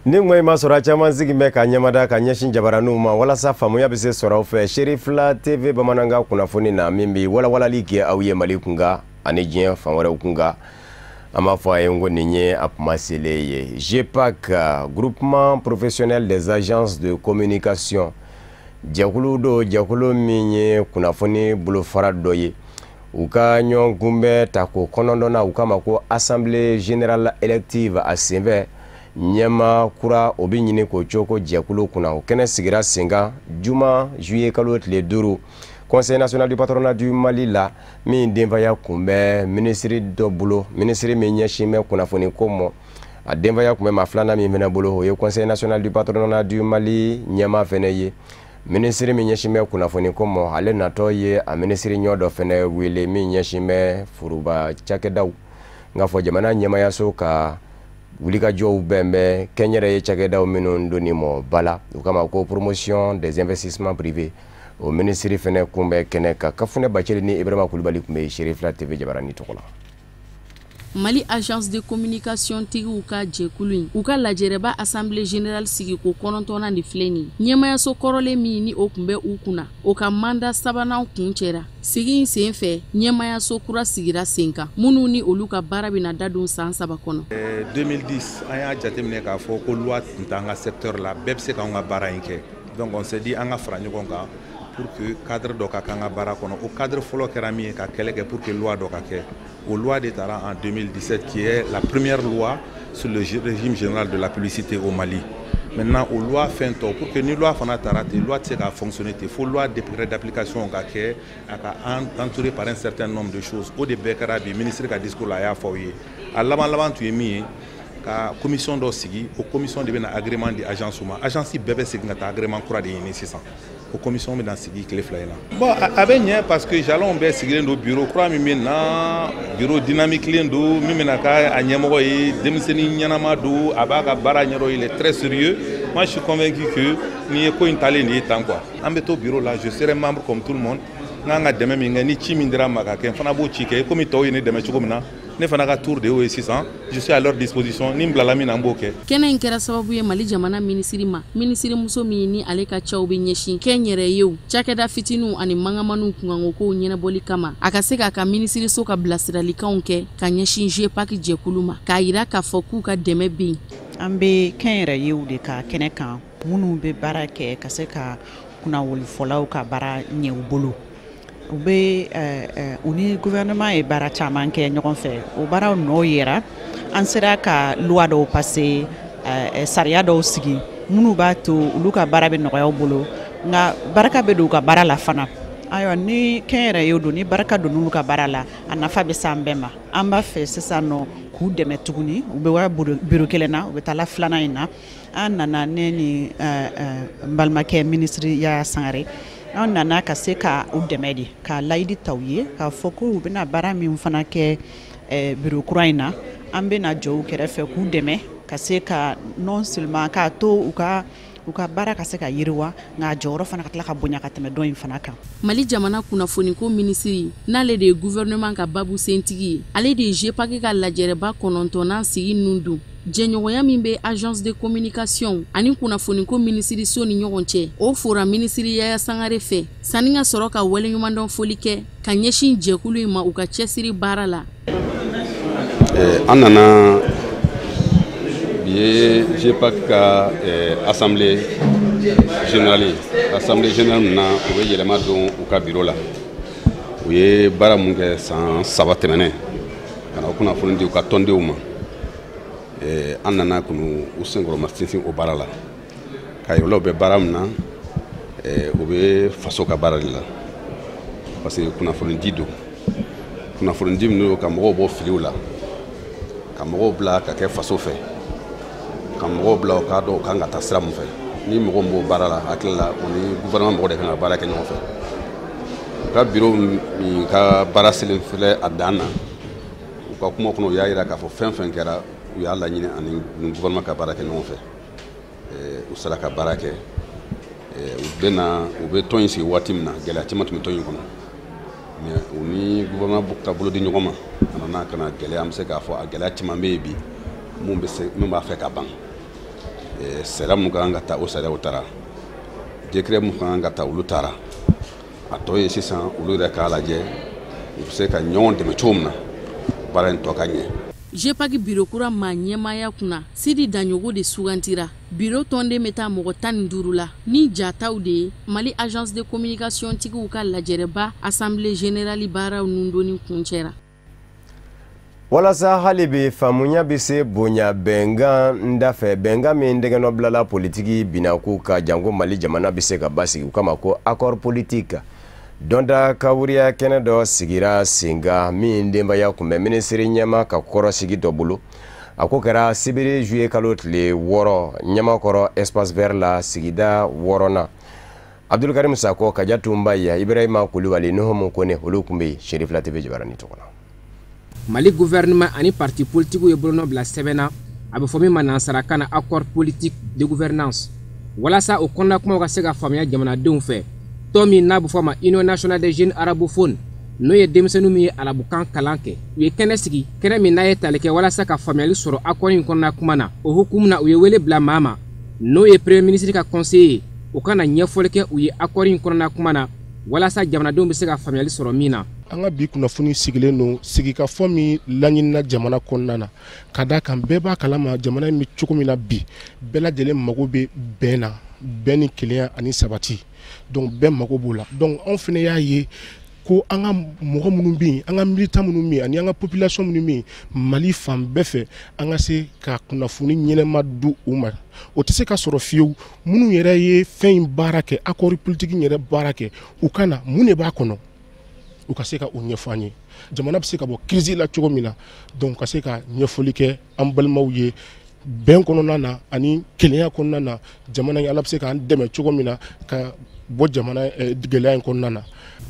Ni ngwe ma sɔrɔ caman sigi bɛ ka ɲɛmada ka ɲɛsin jabaraniw ma walasa faamuya bɛ se sɔrɔ fɛ Sherifla TV bamanankan kunnafoni na min bi walawalali kɛ aw ye Mali kunga ani diɲɛ fan wɛrɛw kunga. An b'a fɔ a ye ngo nin ye a kuma selen ye. GEPAC, Groupement Professionnel des Agences de Communication, jɛkulu do jɛkulu min ye kunnafoni bolofara dɔ ye. U ka ɲɔgɔn kunbɛn ta ko kɔnɔntɔnna u kama ko Assemblée Générale Élective a senfɛ ɲɛma kura o bi ɲini ko coko jɛkulu kunna o kɛnɛ sigira senkan juma juillet kalo tile 5 Conseil national du patronat du Mali la min denbaya kunbɛ ministre dɔ bolo ministre min ɲɛsin bɛ kunnafoni ko mɔ a denbaya kunbɛ ma filanan min fɛnɛ bolo o ye Conseil national du patronat du Mali ɲɛma fɛnɛ ye ministre min ɲɛsin bɛ kunnafoni ko mɔ ale natɔ ye a ministre ɲɔ dɔ fɛnɛ wele min ɲɛsin bɛ furuba cakɛdaw nka fɔ jamana ɲɛmayaso ka wulikajɔw bɛnbɛn kɛnyɛrɛ ye cakɛdaw minnu donni mɔ bala u kama ko promotion des investissements privés o ministre fɛnɛ kunbɛ kɛnɛ ka Kafunɛ Bacili ni Ibrahima Kulibali kun bɛ Sherifla TV jabarani tɔgɔ la. Mali Agence de Communication tigiw ka jɛkulu in u ka lajɛrɛba Assemblée Générale sigi ko 9 ni filɛ nin ɲɛmayaso kɔrɔlen min ni o kun bɛ u kunna o ka mandat sabanan kun cɛra sigi in sen fɛ ɲɛmayaso kura sigira sen kan minnu ni olu ka baara bɛna dadon san 3 kɔnɔ. 2010 an y'a jateminɛ k'a fɔ ko loi tun t'an ka secteur la bɛɛ bɛ se k'an ka baara in kɛ donc on s'est dit an ka fara ɲɔgɔn kan pour que cadre dɔ ka k'an ka baara kɔnɔ o cadre fɔlɔ kɛra min ye ka kɛlɛ kɛ pour que loi dɔ ka kɛ o loi de taara en 2017 qui est la première loi sur le régime général de la publicité au Mali. Maintenant, au loi fin tôt pour que ni loi fana taara ten loi tɛ se ka fonctionner ten fo loi d'application ka kɛ a ka entouré par un certain nombre de choses o de bɛɛ kɛra bi ministre ka discours la a y'a fɔ aw ye a laban tun ye min ye ka commission dɔ sigi o commission de bɛna agrément di agence ma agence bɛɛ bɛ segin ka taa agrément kura de ɲini sisan o commission bɛna sigi tile 2 in na bon a bɛ ɲɛ parce que jalonw bɛɛ sigilen don bureau kura min bɛ na bureau dynamique len don min bɛna k'a ɲɛmɔgɔ ye denmisɛnnin ɲɛnama don a b'a ka baara ɲɛdɔn il est très sérieux. Moi je suis convaincu que ni ye ko in talen de ye tan quoi an bɛ to bureau la je serai membre comme tout le monde n'an ka dɛmɛ min kɛ ni ci min dira ma ka kɛ n fana b'o ci kɛ komi tɔw ye ne dɛmɛ cogo min na ne fana ka tour de y'o ye sisan je suis à leur disposition ni n bilala min na n b'o kɛ. Kɛnɛ in kɛra sababu ye Mali jamana minisiri ma minisiri muso min ni ale ka cɛw bɛ ɲɛsin kɛnyɛrɛyew cakɛda fitininw ani mangamaniw kunkanko kow ɲɛnabɔli kama a ka se k'a ka minisiriso ka bilasiralikanw kɛ ka ɲɛsin GEPAC jɛkulu ma k'a yira k'a fɔ k'u ka dɛmɛ bɛ yen. An bɛ kɛnyɛrɛyew de ka kɛnɛ kan minnu bɛ baara kɛ ka se ka kunnawolifɔlaw ka baara ɲɛ u bolo. U bɛ u ni gouvernement ye baara caman kɛ ɲɔgɔn fɛ o baaraw nɔ yera an sera ka loi dɔw passer sariya dɔw sigi minnu b'a to olu ka baara bɛ nɔgɔya u bolo nka baraka bɛ don u ka baara la fana ayiwa ni kɛnyɛrɛyew don ni baraka don n'olu ka baara la a nafa bɛ s'an bɛɛ ma an b'a fɛ sisan nɔ k'u dɛmɛ tuguni u bɛ wara bureau kelen na u bɛ taa la 2nan in na an nana ne ni n balimakɛ ministre Yaya Sangare an nana ka se ka u dɛmɛ de ka layidi taw ye k'a fɔ ko u bɛna baara min fana kɛ bureau kura in na an bɛna jɔ u kɛrɛfɛ k'u dɛmɛ ka se ka non seulement k'a to u ka baara ka se ka yiriwa nka jɔyɔrɔ fana ka tila ka bonya ka tɛmɛ dɔ in fana kan. Mali jamana kunnafoniko minisiri n'ale de ye gouvernement ka babu sentigi ye ale de ye GEPAC ka lajɛrɛba 9nan sigi ninnu dun jɛɲɔgɔnya min bɛ agence de communication ani kunnafoniko minisiriso ni ɲɔgɔn cɛ o fora minisiri Yaya Sangare fɛ sanni ka sɔrɔ ka waleɲumandɔn foli kɛ ka ɲɛsin jɛkulu in ma u ka cɛsiri baara la. An nana bi ye GEPAC ka assemblée générale na u bɛ yɛlɛma don u ka bureau la u ye baara mun kɛ san 3 tɛmɛnen ka na kunnafoni di u ka tɔndenw ma. An nana kunu u senkɔrɔma sinsin o baara la ka yir'u la u bɛ baara min na u bɛ faso ka baara de la parce que kunnafonidi don kunnafonidi min don ka mɔgɔw bɔ filiw la ka mɔgɔw bila ka kɛ faso fɛ ka mɔgɔw bila u k'a dɔn u kan ka taa sira min fɛ ni mɔgɔ min b'o baara la hakili la o ni gouvernement mɔgɔ de kan ka baara kɛ ɲɔgɔn fɛ u ka bureau min ka baara selen filɛ a dan na u ka kuma kɔnɔ u y'a jira k'a fɔ fɛn fɛn kɛra u y'a laɲini ani gouvernement ka baara kɛ ɲɔgɔn fɛ u sera ka baara kɛ u bɛ tɔn in sigi waati min na gɛlɛya caman tun bɛ tɔn in kɔnɔ mais u ni gouvernement ka bolo di ɲɔgɔn ma a nana ka na gɛlɛya an bɛ se k'a fɔ a gɛlɛya caman bɛ yen bi mun b'a fɛ ka ban sariya mun ka kan ka taa o sariyaw taara décret mun ka kan ka taa olu taara a tɔ ye sisan olu yɛrɛ k'a lajɛ u bɛ se ka ɲɔgɔn dɛmɛ cogo min na baara in tɔ ka ɲɛ. JEPAC biro kura maa ɲɛmaaya kunna Sidi Daɲogo de sugantira biro tɔnden bɛ taa mɔgɔ 15 la ni jataw de ye Mali agence de communication tigiw ka lajɛrɛba assemblée générale baaraw nundoni kuncɛra. Walasa hali bi faamuya bɛ se bonya bɛnkan dafɛ bɛnkan min dɛgɛnɔ bilala politiki binaku ka jango Mali jamana bɛ se ka basigi u kama ko accord politique Donda Kawuriya kɛnɛ dɔ sigira Senga min denbaya kunbɛ minisiri ɲɛma ka kɔrɔsigi dɔ bolo a ko kɛra sibiri juillet kalo tile 6 ɲamakɔrɔ espace vert la sigida 6nan Abdulkarim Sako Kaja Tumba ya Ibrahima Kulibali Nuhumu Kone olu kun bɛ Sheriff La TV Jabarani tɔgɔ la. Mali gouvernement ani parti politique ye bolonɔ bila sɛbɛnna a bɛ fɔ min ma nansarakan na accord politique de gouvernance walasa o kɔnɔna kumaw ka se ka faamuya jamanadenw fɛ tɔn min n'a bɛ fɔ ma Union nationale des jeunes arabophones n'o ye denmisɛnninw min ye arabukan kalan kɛ u ye kɛnɛ sigi kɛnɛ min n'a ye tali kɛ walasa ka faamuyali sɔrɔ accord in kɔnɔna kuma na o hukumu na u ye wele bila maa ma n'o ye premier ministre ka conseiller ye o kana ɲɛfɔli kɛ u ye accord in kɔnɔna kuma na walasa jamanadenw bɛ se ka faamuyali sɔrɔ min na. An ka bi kunnafoni sigilen no sigikafɔ min laɲinina jamana kɔnɔna na ka da kan bɛɛ b'a kalama jamana in bɛ cogo min na bi bɛɛ lajɛlen mago bɛ bɛn na bɛn ni kelenya ani sabati donc bɛɛ mago b'o la donc anw fana y'a ye ko an ka mɔgɔ minnu bɛ yen an ka militant minnu bɛ yen ani an ka population minnu bɛ yen Mali fan bɛɛ fɛ an ka se ka kunnafoni ɲɛnɛma di u ma o tɛ se ka sɔrɔ fiyewu minnu yɛrɛ ye fɛn in baara kɛ accord politique yɛrɛ baara kɛ u ka na mun de b'a kɔnɔ u ka se ka o ɲɛfɔ an ye jamana bɛ se ka bɔ crise la cogo min na donc ka se ka ɲɛfɔli kɛ an balimaw ye bɛn kɔnɔna na ani kelenya kɔnɔna na jamana in Ala bɛ se k'an dɛmɛ cogo min na ka bɔ jamana gɛlɛya in kɔnɔna na.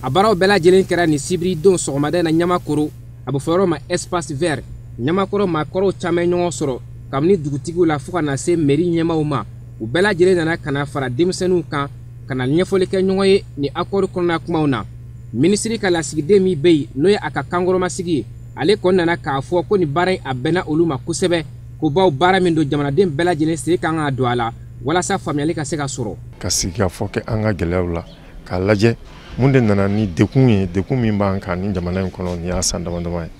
A baaraw bɛɛ lajɛlen kɛra ni sibiri don sɔgɔmada in na Ɲamakɔrɔ a bɛ fɔ yɔrɔ ma espace vert Ɲamakɔrɔ maakɔrɔw caman ɲɔgɔn sɔrɔ kabini dugutigiw la fo ka na se mairie ɲɛmaaw ma u bɛɛ lajɛlen nana ka na fara denmisɛnninw kan ka na ɲɛfɔli kɛ ɲɔgɔn ye ni accord kɔnɔna kumaw na. Ministiri ka lasigiden min bɛ yen n'o ye a ka kankɔrɔmasigi ye ale kɔni nana k'a fɔ ko ni baara in a bɛnna olu ma kosɛbɛ ko baw baara min don jamanaden bɛɛ lajɛlen sen kan ka don a la walasa faamuyali ka se ka sɔrɔ. Ka sigikafɔ kɛ an ka gɛlɛyaw la k'a lajɛ mun de nana ni dekun ye dekun min b'an kan ni jamana in kɔnɔ ni y'a san damadama ye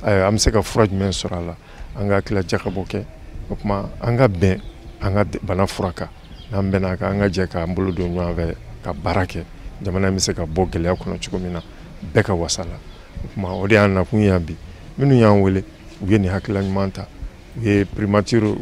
an bɛ se ka fura jumɛn sɔrɔ a la an ka hakilila jakabɔ kɛ o tuma an ka bɛn an ka bana fura kan n'an bɛnna kan an ka jɛ k'an bolo don ɲɔgɔn fɛ ka baara kɛ jamana in bɛ se ka bɔ gɛlɛya kɔnɔ cogo min na bɛɛ ka wasa la o tuma o de y'an nakun ye bi minnu y'an wele u ye nin hakilila ɲuman ta u ye primature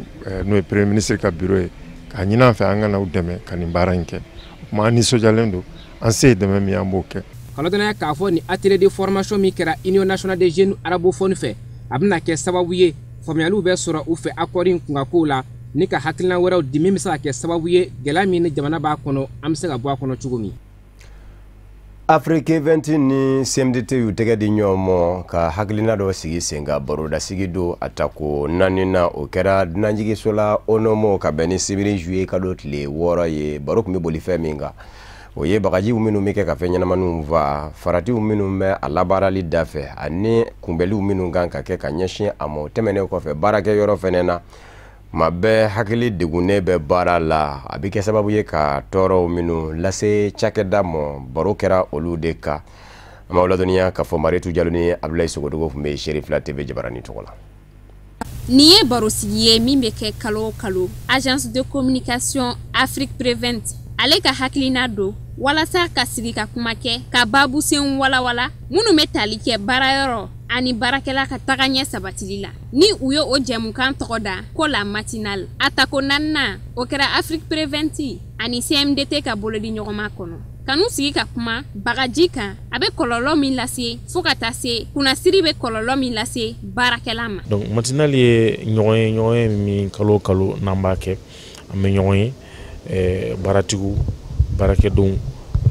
n'o ye premier ministre ka bureau ye k'a ɲini an fɛ an ka n'aw dɛmɛ ka nin baara in kɛ o tuma an nisɔndiyalen don an se ye dɛmɛ min an b'o kɛ. Kalodonna k'a fɔ ni atelier de formation min kɛra Union nationale des jeunes arabophones fɛ a bɛna kɛ sababu ye faamuyaliw bɛ sɔrɔ u fɛ accord in kunkankow la ni ka hakilina wɛrɛw di min bɛ se ka kɛ sababu ye gɛlɛya min ni jamana b'a kɔnɔ an bɛ se ka bɔ a kɔnɔ cogo min. Afrique 20 ni CMDT y'u tɛgɛ di ɲɔgɔn ma ka hakilina dɔ sigi sen kan barodasigi don a ta ko 4 na o kɛra dunanjigiso la Onomo ka bɛn ni sibiri juillet kalo tile 6 ye baro tun bɛ boli fɛn min kan o ye bagajiw minnu bɛ kɛ ka fɛn ɲɛnamaniw fa faratiw minnu bɛ a labaarali dafɛ ani kunbɛliw minnu kan ka kɛ ka ɲɛsin a ma tɛmɛnen kɔfɛ baarakɛyɔrɔ fɛnɛ na ma bɛɛ hakili degunnen bɛ baara la a bɛ kɛ sababu ye ka tɔɔrɔw minnu lase cakɛda ma baro kɛra olu de kan an b'aw ladɔnniya k'a fɔ Mariyetu Jalo ni Abdulayi Sogodogo tun bɛ Sheriff La TV Jabarani tɔgɔ la. Nin ye barosigi ye min bɛ kɛ kalo o kalo agence de communication Afrique Prevent ale ka hakilina don walasa ka sigi ka kuma kɛ ka babu sen walawala minnu bɛ tali kɛ baarayɔrɔ ani baarakɛla ka taga ɲɛ sabatili la ni u ye o jɛmukan tɔgɔ da ko la matinale a tako 4nan o kɛra Afrique Prevent ani CMDT ka bolodi ɲɔgɔnma kɔnɔ kanu sigi ka kuma bagaji kan a bɛ kɔlɔlɔ min lase fo ka taa se kunnasiri bɛ kɔlɔlɔ min lase baarakɛla ma. Donc matinale ye ɲɔgɔn ye min kalo kalo n'an b'a kɛ an bɛ ɲɔgɔn ye baaratigiw baarakɛdenw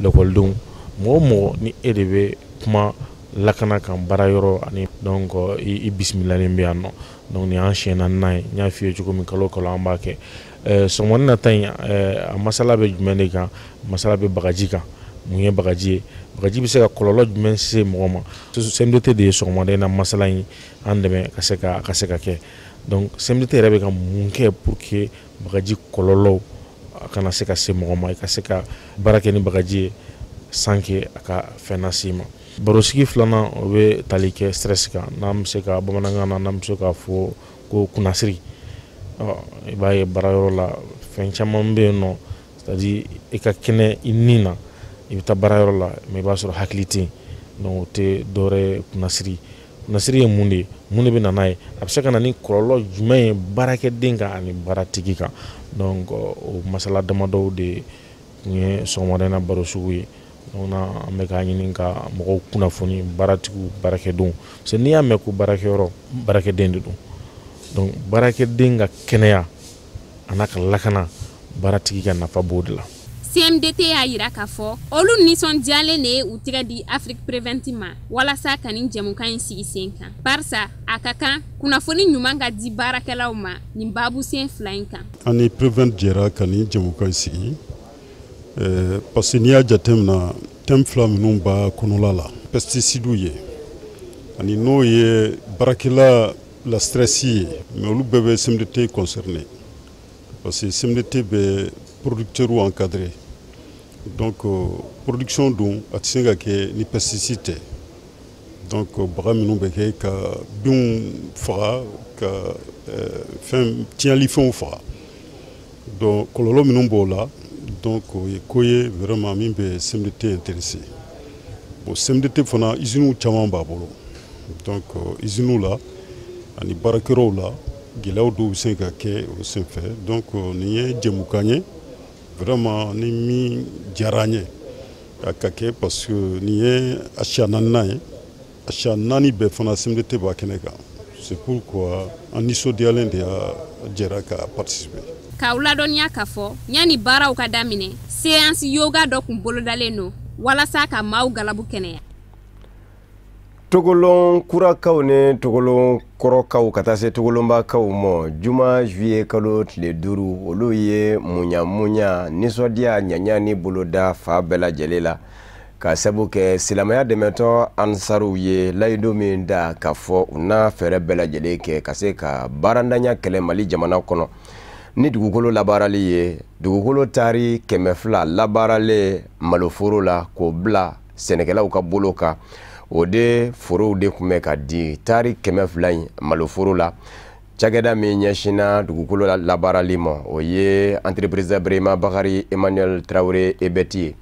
lakɔlidenw mɔgɔ mɔgɔ ni e de bɛ kuma lakana kan baarayɔrɔ ani donc i bisimilalen bɛ yan nɔ donc ni an siɲɛ 4nan ye n y'a f'i ye cogo min kalo kalo an b'a kɛ sɔgɔmada nata in a masala bɛ jumɛn de kan masala bɛ bagaji kan mun ye bagaji ye bagaji bɛ se ka kɔlɔlɔ jumɛn se mɔgɔ ma CMDT de ye sɔgɔmada in na masala in an dɛmɛ ka se ka kɛ donc CMDT yɛrɛ bɛ ka mun kɛ pour que bagaji kɔlɔlɔw kana se ka se mɔgɔ ma i ka se ka baara kɛ ni bagaji ye sans que a ka fɛn lase ma barosigi filanan o bɛ tali kɛ stress kan n'an bɛ se ka bamanankan na n'an bɛ se k'a fɔ ko kunnasiri i b'a ye baarayɔrɔ la fɛn caman bɛ yen nɔ c'est-à-dire i ka kɛnɛ i ni na i bɛ taa baarayɔrɔ la mais i b'a sɔrɔ hakili tɛ yen donc o tɛ dɔwɛrɛ ye kunnasiri ye mun de ye mun de bɛ na n'a ye a bɛ se ka na ni kɔlɔlɔ jumɛn ye baarakɛden kan ani baaratigi kan donc o masala damadɔw de tun ye sɔgɔmada in na baro sugu ye donc an bɛ k'a ɲini ka mɔgɔw kunnafoni baaratigiw baarakɛdenw parce que n'i y'a mɛn ko baarakɛyɔrɔ baarakɛden de don donc baarakɛden ka kɛnɛya a n'a ka lakana baaratigi ka nafa b'o de la. CMDT y'a yira k'a fɔ olu nisɔndiyalen de ye u tɛgɛ di Afrique Prevent ma walasa ka nin jɛmukan in sigi sen kan barisa a ka kan kunnafoni ɲuman ka di baarakɛlaw ma nin baabu sen fila in kan. Ani Prevent jɛra ka nin jɛmukan in sigi parce que n'i y'a jateminɛ thème fila minnu b'a kɔnɔla la pesticides ye ani n'o ye baarakɛla la stress ye mais olu bɛɛ bɛ CMDT concerné parce que CMDT bɛ producteurs encadrés donc production dun a tɛ se ka kɛ ni pesticide tɛ donc baga minnu bɛ kɛ ka binw faga ka fɛn tiɲɛlifɛnw faga donc kɔlɔlɔ minnu b'o la donc o ye ko ye vraiment min bɛ CMDT intéressé bon CMDT fana usines caman b'a bolo donc usines la ani baarakɛyɔrɔw la gɛlɛyaw dɔw bɛ se ka kɛ o senfɛ donc nin ye jɛmukan ye vraiment ni min diyara an ye a ka kɛ parce que nin ye a siya naaninan ye a siya naani bɛɛ fana CMDT b'a kɛnɛ kan c'est pourquoi an nisɔndiyalen de y'a jɛra ka participer. K'aw ladɔnniya k'a fɔ yanni baaraw ka daminɛ séance yoga dɔ tun bolodalen don walasa ka maaw galabu kɛnɛya. Togolon kurakaw ni togolon kɔrɔkaw ka taa se togolonbakaw ma juma juillet kalo tile 5 olu ye muɲa nisɔndiya ɲaɲa ni boloda fa bɛɛ lajɛlen la ka sabu kɛ silamɛya dɛmɛtɔ ansaruw ye layido min da k'a fɔ u n'a fɛɛrɛ bɛɛ lajɛlen kɛ ka se ka baarandanya kɛlɛ Mali jamana kɔnɔ ni dugukolo labaarali ye dugukolo taari 200 labaarale maloforo la k'o bila sɛnɛkɛlaw ka bolo kan o de forow de kun bɛ ka di taari 200 in maloforo la cakɛda min ɲɛsina dugukolo labaarali ma o ye entreprise Brema Bakari Emmanuel Traoré Ebeti ye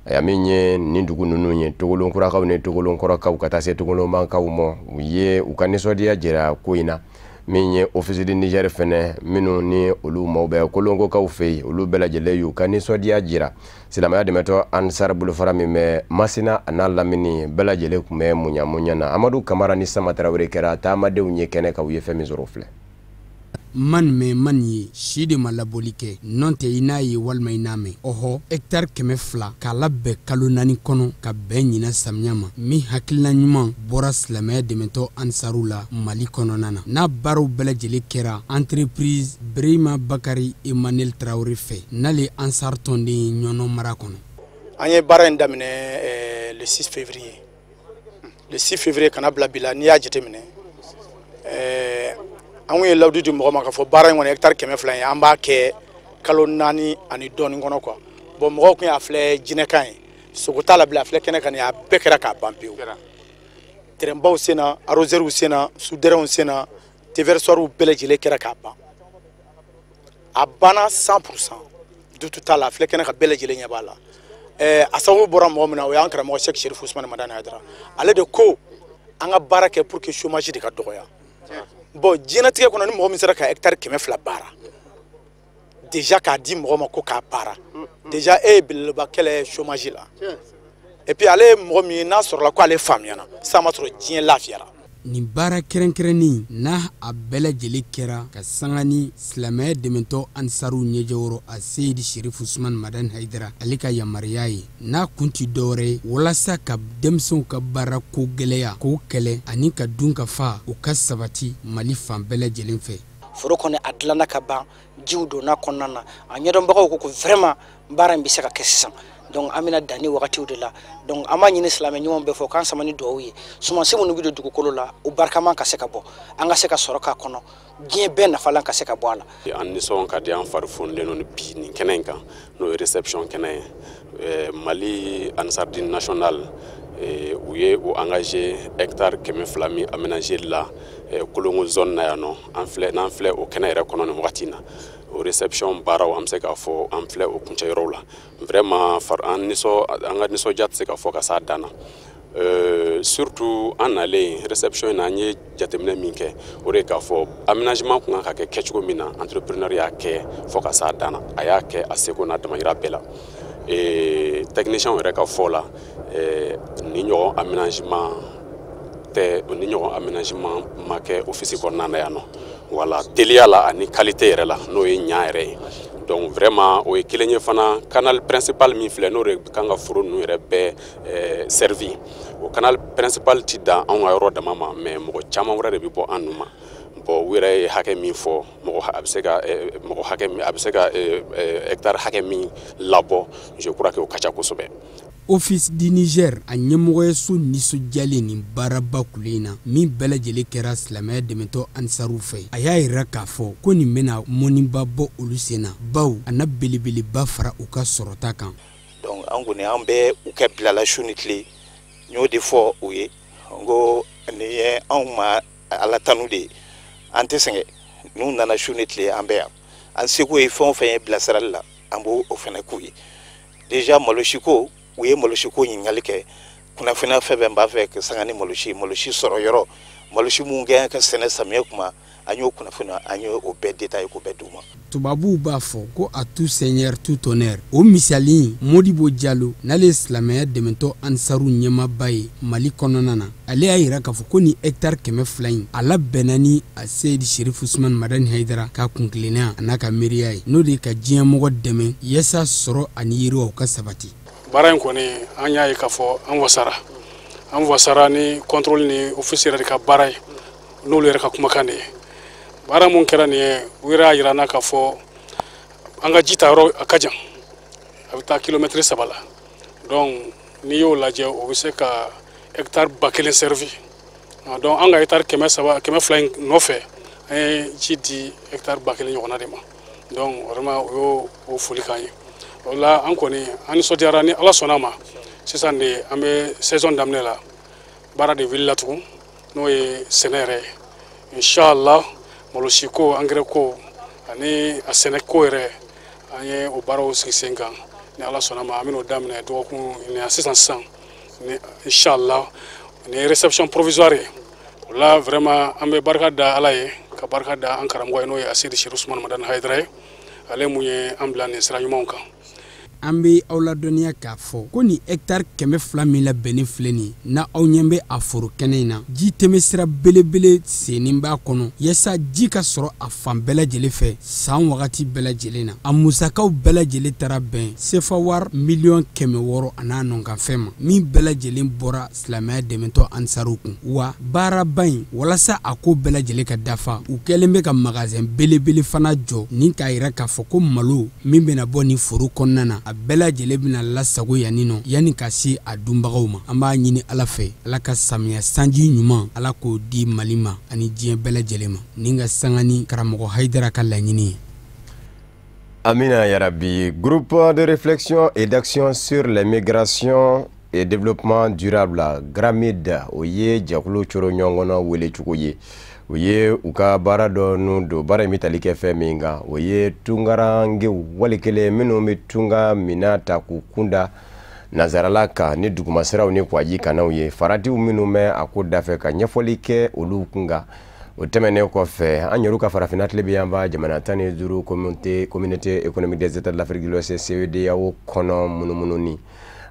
a y'a min ye nin dugu ninnu ye togolon kurakaw ni togolon kɔrɔkaw ka taa se togolonbakaw ma u ye u ka nisɔndiya jira ko in na min ye office du Niger fɛnɛ minnu ni olu maaw bɛ kolonkokaw fɛ yen olu bɛɛ lajɛlen y'u ka nisɔndiya jira silamɛya dɛmɛtɔ Ansar bolofara min bɛ Masina a n'a lamini bɛɛ lajɛlen tun bɛ muɲa na Amadu Kamara ni Sama Tarawele kɛra taamadenw ye kɛnɛ kan u ye fɛn min sɔrɔ filɛ. Man mɛ man ye si de ma labɔli kɛ nɔn tɛ i n'a ye walima i n'a mɛn ɔhɔ hectare 200 k'a labɛn kalo 4 kɔnɔ ka bɛn ɲinɛ samiya ma min hakilina ɲuman bɔra silamɛya dɛmɛtɔ ansaru la Mali kɔnɔna na n'a baaraw bɛɛ lajɛlen kɛra entreprise Brema Bakari Emmanuel Traoré fɛ n'ale ansar tɔnden ɲɔnɔ mara kɔnɔ. An ye baara in daminɛ le 6 février le 6 février kana bila bila n'i y'a jateminɛ an ye lawudi di mɔgɔ ma ka fɔ baara in kɔni hectare 200 ye an b'a kɛ kalo 4 ani dɔɔni kɔnɔ quoi bon mɔgɔw kun y'a filɛ jinɛkan ye sogo t'a la bila filɛ kɛnɛ kan a bɛɛ kɛra k'a ban pewu terrainbaw senna arroseurs senna souterrains senna déversoirs bɛɛ lajɛlen kɛra k'a ban a banna 100% dutu t'a la filɛ kɛnɛ kan bɛɛ lajɛlen ɲɛ b'a la a sababu bɔra mɔgɔ min na o y'an karamɔgɔ Cheikh Cherif Ousmane Madani Haidara ale de ko an ka baara kɛ pour que chômage de ka dɔgɔya. Bon diɲɛnatigɛ kɔnɔ ni mɔgɔ min sera ka hectare 200 baara déjà k'a di mɔgɔ ma ko k'a baara déjà e ye belebeleba kɛlɛ chômage la et puis ale ye mɔgɔ min ye n'a sɔrɔla ko ale faamuyana sa ma sɔrɔ diɲɛ lafiyara. Nin baara kɛrɛnkɛrɛnni n'a a bɛɛ lajɛlen kɛra ka sanga ni silamɛya dɛmɛtɔ ansaru ɲɛjɛwɔrɔ a Seydi Cherif Ousmane Madani Haidara ale ka yamaruya ye n'a kun ti dɔwɛrɛ ye walasa ka denmisɛnw ka baara ko gɛlɛya k'o kɛlɛ ani ka dun ka fa u ka sabati Mali fan bɛɛ lajɛlen fɛ. Foro kɔni a dilanna ka ban jiw donna kɔnɔna na a ɲɛdɔnbagaw ko vraiment baara in bɛ se ka kɛ sisan donc an bɛna dan ni wagatiw de la donc an b'a ɲini silamɛ ɲumanw bɛɛ fɔ k'an sama ni dugawu ye sumansi minnu bɛ don dugukolo la o barikaman ka se ka bɔ an ka se ka sɔrɔ k'a kɔnɔ diɲɛ bɛɛ nafalan ka se ka bɔ a la. an nisɔn ka di an fari funulen don bi nin kɛnɛ in kan n'o ye réception kɛnɛ ye Mali Ansardine National u ye o engagé hectare 200 min aménagé la Kolongo zone na yan nɔ n'an filɛ o kɛnɛ yɛrɛ kɔnɔ nin wagati in na o réception baaraw an bɛ se k'a fɔ an filɛ o kuncɛ yɔrɔw la vraiment an ka nisɔndiya tɛ se ka fɔ ka s'a dan na surtout an nalen réception in na an ye jateminɛ min kɛ o de k'a fɔ aménagement kun kan ka kɛ kɛcogo min na entrepreneur y'a kɛ fɔ ka s'a dan na a y'a kɛ a seko n'a damayira bɛɛ la technicien yɛrɛ ka fɔ la ni ɲɔgɔn aménagement tɛ ni ɲɔgɔn aménagement ma kɛ office kɔnɔna na yan nɔ wala teliya la ani qualité yɛrɛ la n'o ye ɲa yɛrɛ ye donc vraiment o ye kelen ye fana canal principal min filɛ n'o de kan ka foro ninnu yɛrɛ bɛɛ servi o canal principal ti dan anw ka yɔrɔ dama ma mais mɔgɔ caman wɛrɛ de bɛ bɔ an nu ma bon u yɛrɛ ye hakɛ min fɔ a bɛ se ka hectare hakɛ min labɔ je crois que o ka ca kosɛbɛ. Office du Niger a ɲɛmɔgɔyaso nisɔndiyalen nin baaraba kule in na min bɛɛ lajɛlen kɛra silamɛya dɛmɛtɔ ansaru fɛ a y'a yira k'a fɔ ko nin bɛna mɔniba bɔ olu sen na baw a na belebeleba fara u ka sɔrɔta kan. donc an kɔni an bɛ u kɛ bilala su ni tile n y'o de fɔ u ye n ko nin ye anw ma ala tanu de ye an tɛ sɛgɛn n'u nana su ni tile an bɛ yan an seko ye fɛn o fɛn ye bilasirali la an b'o fɛnɛ k'u ye déjà malosiko u ye malosiko ɲininkali kɛ kunnafoniya fɛn bɛɛ b'a fɛ sanga ni malosi sɔrɔ yɔrɔ malosi mun kɛ ka sɛnɛ samiyɛ kuma an y'o kunnafoniya an y'o bɛɛ détaillé k'o bɛɛ d'u ma. tubabuw b'a fɔ ko a tout seigneur tout honneur o misali Modibo Diallo n'ale ye silamɛya dɛmɛtɔ ansaru ɲɛmaaba ye Mali kɔnɔna na ale y'a yira k'a fɔ ko ni hectare 200 in a labɛnna ni a Seydi Sherif Usman Madani Haidara ka kuntilenya a n'a ka miiriya ye n'o de ye ka diɲɛmɔgɔ dɛmɛ yaasa sɔrɔ ani yiriwaw ka sabati. baara in kɔni an y'a ye k'a fɔ an wasara ni contrôle ni office yɛrɛ de ka baara ye n'olu yɛrɛ ka kumakan de ye baara mun kɛra nin ye u yɛrɛ y'a yira n'a k'a fɔ an ka ji ta yɔrɔ a ka jan a bɛ taa kilomètre 3 la donc n'i y'o lajɛ o bɛ se ka hectare 1000 servi donc an ka hectare 200 in nɔfɛ an ye ji di hectare 1000 ɲɔgɔnna de ma donc vraiment o y'o foli k'an ye. o la an kɔni an nisɔndiyara ni ala sɔnna ma sisan de an bɛ saison daminɛ la baara de wulila tugun n'o ye sɛnɛ yɛrɛ ye inshallah malosiko engrais ko ani a sɛnɛko yɛrɛ an ye o baaraw sigi sen kan ni ala sɔnna ma an bɛn'o daminɛ dɔgɔkun ni sisan ni inshallah ni réception provisoire ye o la vraiment an bɛ barika da ala ye ka barika da an karamɔgɔ ye n'o ye Seydi Sherif Usman Madani Haidara ye ale mun ye an bila nin sira ɲumanw kan. an bɛ aw ladɔnniya k'a fɔ ko ni hectare 200 min labɛnnen filɛ nin na aw ɲɛ bɛ a foro kɛnɛ in na ji tɛmɛsira belebele sennen b'a kɔnɔ yaasa ji ka sɔrɔ a fan bɛɛ lajɛlen fɛ san wagati bɛɛ lajɛlen na a musakaw bɛɛ lajɛlen taara bɛn sefa wari miliyɔn 600 a n'a nɔnkanfɛn ma min bɛɛ lajɛlen bɔra silamɛya dɛmɛtɔ ansaru kun wa baaraba in walasa a ko bɛɛ lajɛlen ka dafa u kɛlen bɛ ka magasin belebele fana jɔ ni k'a yira k'a fɔ ko malo min bɛna bɔ ni foro kɔnɔna na a bɛɛ lajɛlen bɛna lasago yanni nɔ yanni ka se a dunbagaw ma an b'a ɲini ala fɛ ala ka samiya sanji ɲuman ala k'o di mali ma ani diɲɛ bɛɛ lajɛlen ma ni ka sanga ni karamɔgɔ Haidara ka laɲini ye. Amina Yarabi, groupe de réflexion et d'action sur les migrations et développement durable GRAMID o ye jakulu coro ɲɔgɔn wele cogo ye o ye u ka baara dɔ nu do baara in bɛ tali kɛ fɛn min kan o ye tungarangew wali kelen minnu bɛ tunga mina ta k'u kunda nazarala kan ni dugumasiraw ni kwaji kannaw ye faratiw minnu bɛ a ko dafɛ ka ɲɛfɔli kɛ olu kunga o tɛmɛnen kɔfɛ an yɛrɛ ka farafinna tile bɛ yan ba jamana 15 communauté économique des états de l'Afrique de l'Ouest CEDEAO kɔnɔ munumununi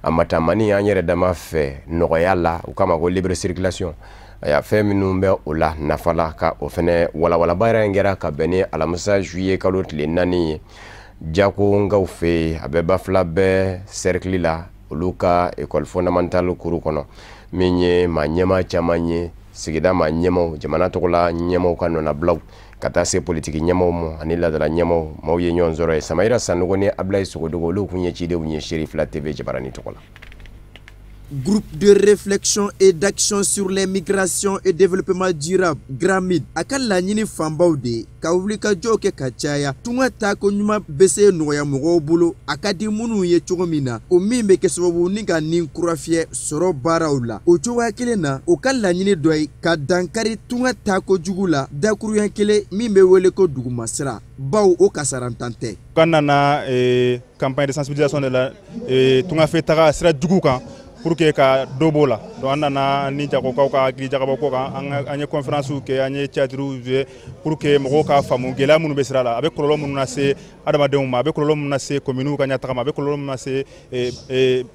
a matamani an yɛrɛ dama fɛ nɔgɔya la u kama ko libre circulation a y'a fɛn minnu bɛ o la nafala ka o fɛnɛ walawala baara in kɛra ka bɛn ni alamisa juillet kalo tile 4 ye jakongaw fɛ a bɛ bafila bɛɛ cercle la olu ka école fondamentale kuru kɔnɔ min ye maa ɲɛma caman ye sigida maa ɲɛmaw jamana tɔgɔla ɲɛmaw ka nɔnabilaw ka taa se politiki ɲɛmaw ma ani ladala ɲɛmaw maaw ye ɲɔgɔn sɔrɔ ye Samayira Sanogo ni Ablaye Sogodogo olu kun ye cidenw ye Sheriff la TV Jabarani tɔgɔ la. Groupe de réflexion et d'action sur les migrations et développement durable GRAMID a ka laɲini fanbaw de ka wuli ka jɔ kɛ ka caya tunga ta ko ɲuman bɛ se nɔgɔya mɔgɔw bolo a ka di minnu ye cogo min na o min bɛ kɛ sababu ni ka nin kura fiyɛ sɔrɔ baaraw la o cogoya kelen na o ka laɲini dɔ ye ka dankari tunga ta ko jugu la dakuruɲɛ kelen min bɛ wele ko dugumasira baw o kasarantan tɛ. Ka nana campagne de sensibilisation de la tunga fɛ taga sira jugu kan pour que ka dobo la donc an nana ni jagokaw ka hakili jagabɔ ko kan an ye conférence kɛ an ye théâtre jouer pour que mɔgɔw ka faamu gɛlɛya minnu bɛ sira la a bɛ kɔlɔlɔ minnu lase adamadenw ma a bɛ kɔlɔlɔ minnu lase communes ka ɲɛtaga ma a bɛ kɔlɔlɔ minnu lase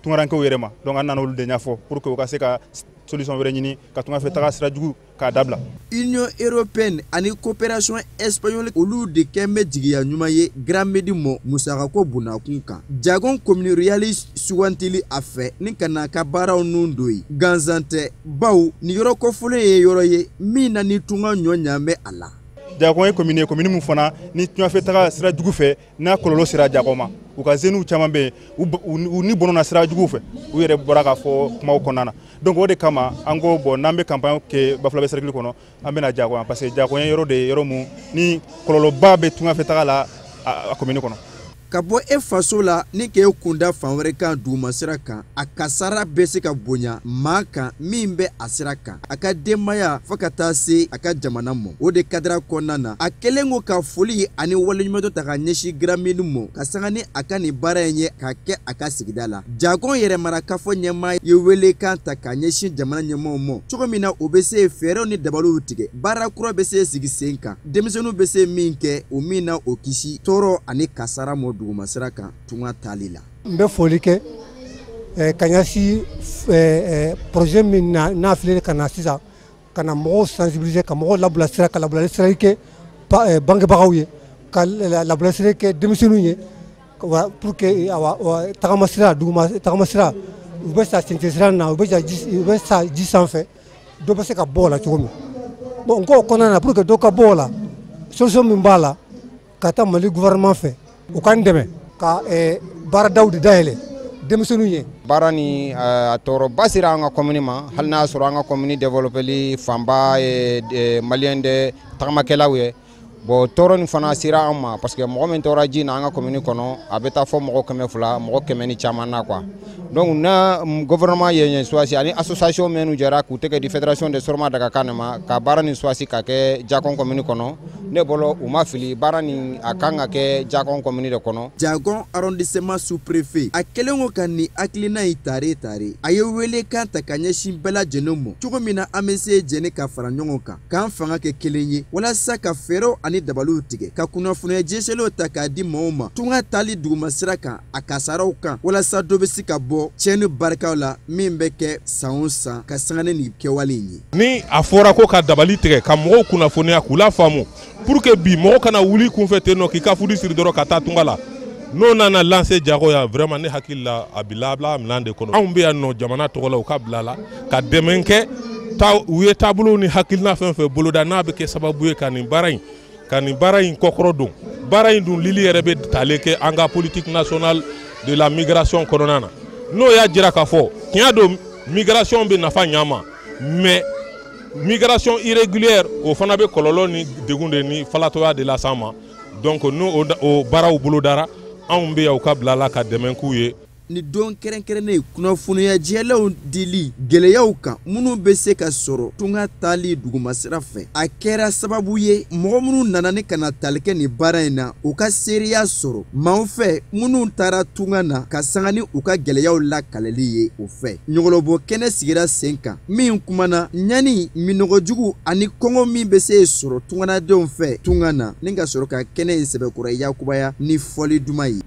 tungarankew yɛrɛ ma donc an nana olu de ɲɛfɔ pour que u ka se ka solution wɛrɛ ɲini ka tunga fɛ taga sira jugu k'a dabila. Union européenne ani coopération espagnole olu de kɛn bɛ jigiya ɲuman ye GRAMID mɔ musakako bunakun kan jargon communal sugantili a fɛ ni ka na ka baaraw nun don ye gansan tɛ baw ni yɔrɔ kɔfɔlen ye yɔrɔ ye min na ni tunga ɲɔ ɲaamɛ a la. Jagon ye commune mun fana ni tunga fɛ taga sira jugu fɛ n'a kɔlɔlɔ sera jagon ma u ka zeniw caman bɛ u ni bɔnna sira jugu fɛ u yɛrɛ bɔra k'a fɔ kumaw kɔnɔna na donc o de kama an ko bon n'an bɛ campagne kɛ Bafulabe cercle kɔnɔ an bɛna jagon parce que jagon ye yɔrɔ de ye yɔrɔ mun ni kɔlɔlɔba bɛ tunga fɛ taga la a commune kɔnɔ. Ka bɔ e faso la ni k'e kunda fan wɛrɛ kan dugumasira kan a kasara bɛ se ka bonya maa kan min bɛ a sira kan a ka denbaya fo ka taa se a ka jamana mɔ o de kadira kɔnɔna na a kɛlen ko ka foli ani waleɲumandɔ ta ka ɲɛsin GRAMID mɔ ka sanga ni a ka nin baara in ye ka kɛ a ka sigida la jargon yɛrɛ marakafo ɲɛmaa ye wele kan ta ka ɲɛsin jamana ɲɛmaaw mɔ cogo min na o bɛ se fɛɛrɛw ni dabaliw tigɛ baara kura bɛ se sigi sen kan denmisɛnninw bɛ se min kɛ o min na o kisi tɔɔrɔ ani kasara mɔ dugumasira kan tunga tali la. N bɛ foli kɛ ka ɲɛsin projet min n'a filɛ ka na sisan ka na mɔgɔw sensibiliser ka mɔgɔw labilasira ka labilasirali kɛ bangebagaw ye ka labilasirali kɛ denmisɛnninw ye pour que tagamasira tagamasira u bɛ sa cɛncɛnsira na u bɛ sa ji sanfɛ dɔ bɛ se ka bɔ o la cogo min bon n k'o kɔnɔna na pour que dɔ ka bɔ o la solution min b'a la ka taa Mali gouvernement fɛ u k'an dɛmɛ ka baaradaw de dayɛlɛ denmisɛnninw ye. Baara ni a tɔɔrɔba sera an ka commune ma hali n'a sɔrɔ an ka commune développeli fanba ye maliyɛn de tagamakɛlaw ye bon tɔɔrɔ nin fana sera an ma parce que mɔgɔ min tɔɔra ji na an ka commune kɔnɔ a bɛ taa fɔ mɔgɔ 200 mɔgɔ 100 ni caman na quoi donc na gouvernement ye ɲɛ choisi ani association minnu jɛra k'u tɛgɛ di fédération de Sorma Dagakan ma ka baara nin choisi ka kɛ Jakon commune kɔnɔ ne bolo u ma fili baara nin a kan ka kɛ Jakon commune de kɔnɔ. Jakon arrondissement sous-préfet a kɛlen ko ka nin hakilina yi tare a ye wele kan ta ka ɲɛsin bɛɛ lajɛlen mɔ cogo min na an bɛ se jɛnɛ ka fara ɲɔgɔn kan k'an fanga kɛ kelen ye walasa ka fɛɛrɛw ani dabaliw tigɛ ka kunnafoniya jɛsɛlenw ta k'a di mɔgɔw ma tunga tali dugumasira kan a kasaraw kan walasa dɔ bɛ se ka bɔ tiɲɛni barikaw la min bɛ kɛ san o san ka sanga ni kɛwale ye. Ni a fɔra ko ka dabali tigɛ ka mɔgɔw kunnafoniya k'u la faamu pour que bi mɔgɔ kana wuli kunfɛ ten nɔ k'i ka fudi siri dɔrɔn ka taa tunga la n'o nana lancer jago ya vraiment ne hakili la a bi labila minɛn de kɔnɔ anw bɛ yan nɔ jamana tɔgɔ la u ka bila la ka dɛmɛ kɛ u ye taabolo ni hakilina fɛn fɛn boloda n'a bɛ kɛ sababu ye ka nin baara in kɔkɔrɔ don baara in dun lili yɛrɛ bɛ talen kɛ an ka politique nationale de la migration kɔnɔna na n'o y'a jira k'a fɔ tiɲɛ don migration bɛ nafa ɲ'a ma mais migration irrégulière o fana bɛ kɔlɔlɔ ni degun de ni falatɔya de las'an ma donc n'o o baaraw bolodara anw bɛ yan u ka bila la ka dɛmɛ k'u ye. Ni don kɛrɛnkɛrɛnnen kunnafoniya jɛlenw dili gɛlɛyaw kan minnu bɛ se ka sɔrɔ tunga tali dugumasira fɛ a kɛra sababu ye mɔgɔ minnu nana ni kana tali kɛ nin baara in na u ka seereya sɔrɔ maaw fɛ minnu taara tunga na ka sanga ni u ka gɛlɛyaw lakaleli ye o fɛ ɲɔgɔlɔbɔ kɛnɛ sigira sen kan min kumana ɲani minɔgɔjugu ani kɔngɔ min bɛ se sɔrɔ tunganadenw fɛ tunga na ni ka sɔrɔ ka kɛnɛ in sɛbɛkɔrɔ yakubaya ni fɔli duman ye.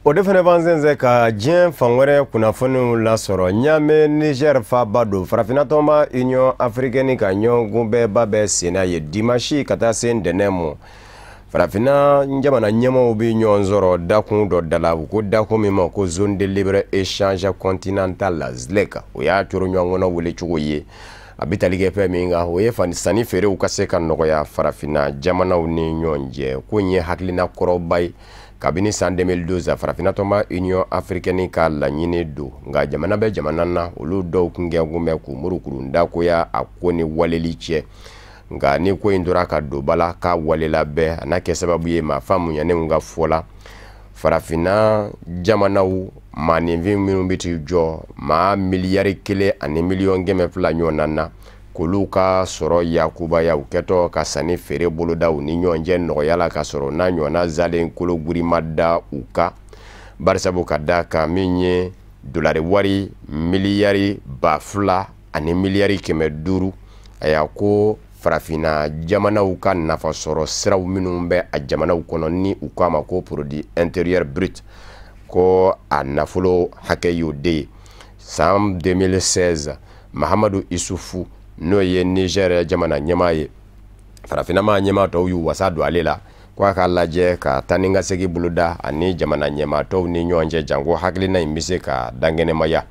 O de fana b'an sɛnsɛn ka diɲɛ fan wɛrɛ kunnafoniw lasɔrɔ ɲaamɛ Niger faba don farafinatɔnba Union Africaine ka ɲɔgɔn bɛɛba bɛ sen na ye dimanche ka taa se ntɛnɛn mɔ farafina jamana ɲɛmaaw bɛ ɲɔgɔn sɔrɔ dakun dɔ da la u ko dakun min ma ko zone de libre échange continental la ZLEC o y'a coro ɲɔgɔn kɔnɔ wele cogo ye a bɛ tali kɛ fɛn min kan o ye sanni feerew ka se ka nɔgɔya farafinna jamanaw ni ɲɔgɔn cɛ ko in ye hakilina kɔrɔba ye kabini san 2012 farafinna tɔnba Union Africaine ka laɲini don nka jamana bɛ jamana na olu dɔw kun gɛn bɛ k'u murukuru ndakoya a ko ni waleli cɛ nka ni ko in tora ka don bala ka walela bɛɛ a n'a kɛ sababu ye maa fa munyanenw ka fɔ la farafinna jamanaw maaninfin minnu bɛ t'u jɔ maa miliyari 1 ani miliyɔn 200 ɲɔgɔn na k'olu ka sɔrɔ yakubaya u kɛtɔ ka sanni feere bolodaw ni ɲɔgɔn cɛ nɔgɔya la ka sɔrɔ n'a ɲɔgɔnna zalen kolo gurima da u ka barisabu ka da kan min ye dolari wari miliyari 2,000 ani miliyari 500 a y'a ko farafinna jamanaw ka nafa sɔrɔ siraw minnu bɛ a jamanaw kɔnɔ ni u k'a ma ko produit intérieur brut ko a nafolo hakɛ y'o de ye san 2016 Mahamadu Isufu n'o ye Niger jamana ɲɛmaa ye farafinna maa ɲɛmaa tɔw y'u wasa don ale la ko a ka lajɛ ka taa ni ka segin boloda ani jamana ɲɛmaa tɔw ni ɲɔgɔn cɛ janko hakilina in bɛ se ka dangɛnɛmaya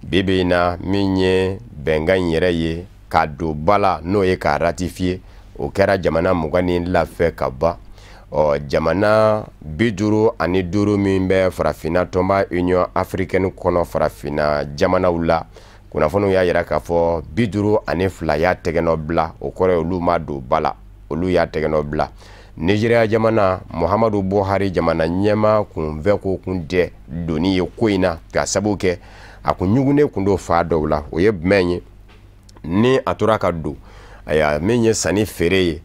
bibi in na min ye bɛnkan in yɛrɛ ye ka don bala n'o ye ka ratifiye o kɛra jamana 20 lafɛ ka ban jamana 55 min bɛ farafinna tɔnba Union Africaine kɔnɔ farafinna jamanaw la kunnafoniw y'a yira k'a fɔ 52 y'a tɛgɛnɔ bila o kɔrɔ olu ma don bala olu y'a tɛgɛnɔ bila Nigeria jamana Muhammadu Buhari jamana ɲɛma kun fɛ ko kun tɛ doni ye ko in na ka sabu kɛ a kun ɲugunnen kun do fa dɔw la o ye jumɛn ye ni a tora ka don aya min ye sanni feere ye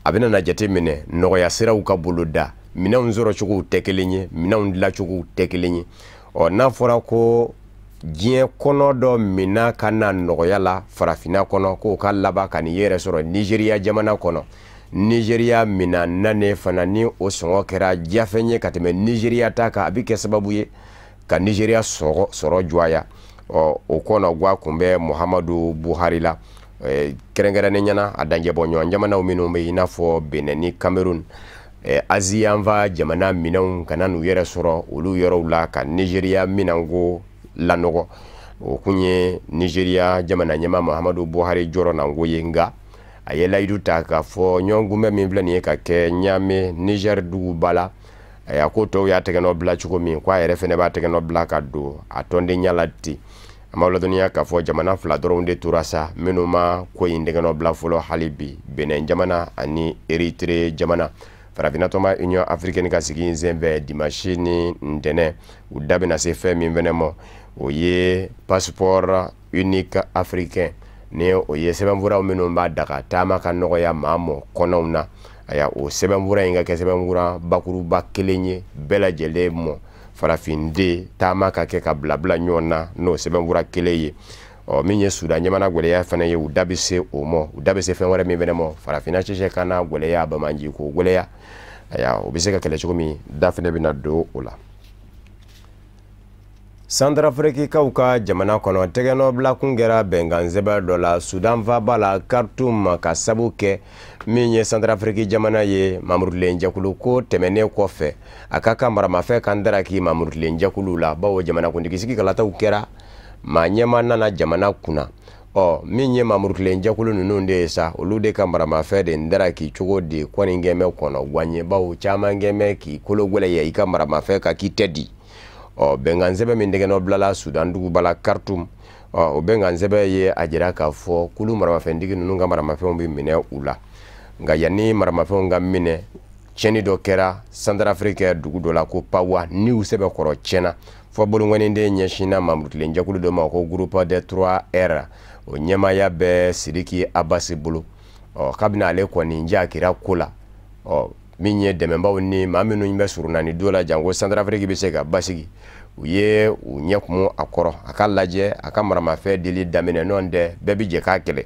a bɛna na jate minɛ nɔgɔya siraw ka bolo da minɛnw sɔrɔ cogow tɛ kelen ye minɛnw dilan cogow tɛ kelen ye n'a fɔra ko diɲɛ kɔnɔ dɔ mina ka na nɔgɔya la farafinna kɔnɔ k'o ka laban ka nin yɛrɛ sɔrɔ Nigeria jamana kɔnɔ Nigeria mina nane fana ni o sɔngɔ kɛra jafɛn ye ka tɛmɛ Nigeria ta kan a bɛ kɛ sababu ye ka Nigeria sɔrɔ juaya o kɔnɔ gwa kun bɛ Muhammadu Buhari la kɛrɛnkɛrɛnnen ɲɛna a danjɛbɔ ɲɔgɔn jamanaw minnu bɛ i n'a fɔ Benin ni Cameroun Aziyanfa jamana minɛnw kana n'u yɛrɛ sɔrɔ olu yɔrɔw la ka Nigeria minɛnko lanɔgɔ o kun ye Nigeria jamana ɲɛma Muhammadu Buhari jɔrɔ nango ye nga a ye layidu ta k'a fɔ ɲɔgɔn kunbɛ min filɛ nin ye ka kɛ Niamey Niger duguba la a y'a ko tɔw y'a tɛgɛnɔ bila cogo min ko a yɛrɛ fɛnɛ b'a tɛgɛnɔ bila ka don a tɔndenya la ten an b'a ladɔnniya k'a fɔ jamana 2 dɔrɔn de tora sa minnu ma ko in tɛgɛnɔ bila fɔlɔ hali bi Benin jamana ani Eritrea jamana farafinna tɔnba Union Africaine ka sigi in senfɛ dimanche ni ntɛnɛ u da bɛna se fɛn min fɛnɛ ma o ye passeport unique africain ni o ye sɛbɛnfuraw minnu b'a daga taama ka nɔgɔya maa mɔ kɔnɔw na aya o sɛbɛnfura in ka kɛ sɛbɛnfura bakuruba 1 ye bɛɛ lajɛlen mɔ farafinde taama ka kɛ ka bilabila ɲɔgɔn na n'o sɛbɛnfura 1 ye min ye Sudan ɲamana gwɛlɛya fana ye u da bɛ se o mɔ u da bɛ se fɛn wɛrɛ min fɛnɛ mɔ farafinna cɛcɛ kana gwɛlɛya bamanji ko gwɛlɛya aya o bɛ se ka kɛlɛ cogo min da fɛnɛ bɛna don o la Centrafricains ka jamana kɔnɔ tɛgɛnɔ bila kun kɛra bɛnkan sɛbɛn dɔ la Sudan faba la Khartoum ka sabu kɛ min ye Centrafrique jamana ye mamurulen jɛkulu ko tɛmɛnen kɔfɛ a ka kan maramafɛn kan daraki mamurulen jɛkulu la bawo jamanakuntigi sigi kalataw kɛra maa ɲɛma nana jamana kunna min ye mamurulen jɛkulu ninnu de ye sa olu de ka maramafɛn de daraki cogo de kɔni gɛmɛ kɔnɔ gwaɲɛ bawo caman gɛmɛ k'i kolo gwɛlɛya i ka maramafɛn ka k'i tɛ di bɛnkan sɛbɛn min tɛgɛnɔ bilala Sudan duguba la Khartoum o bɛnkan sɛbɛn ye a jira k'a fɔ kulu maramafɛntigi ninnu ka maramafɛnw bɛ minɛ u la nka yanni maramafɛnw ka minɛ tiɲɛni dɔ kɛra Centrafrique dugu dɔ la ko Pawa niw sɛbɛn kɔrɔ tiɲɛna fɔ bolongɔniden ɲɛsinna mamurulen jɛkulu dɔ ma ko groupe des 3R o ɲɛmaaya bɛ Sidiki Abasi bolo kabini ale kɔni jakira ko la min ye dɛmɛbaw ni maa minnu bɛ surunani do la janko Centrafrique bɛ se ka basigi u ye u ɲɛkumu a kɔrɔ a ka lajɛ a ka maramafɛn dili daminɛ nɔn tɛ bɛɛ bi jɛ k'a kɛlɛ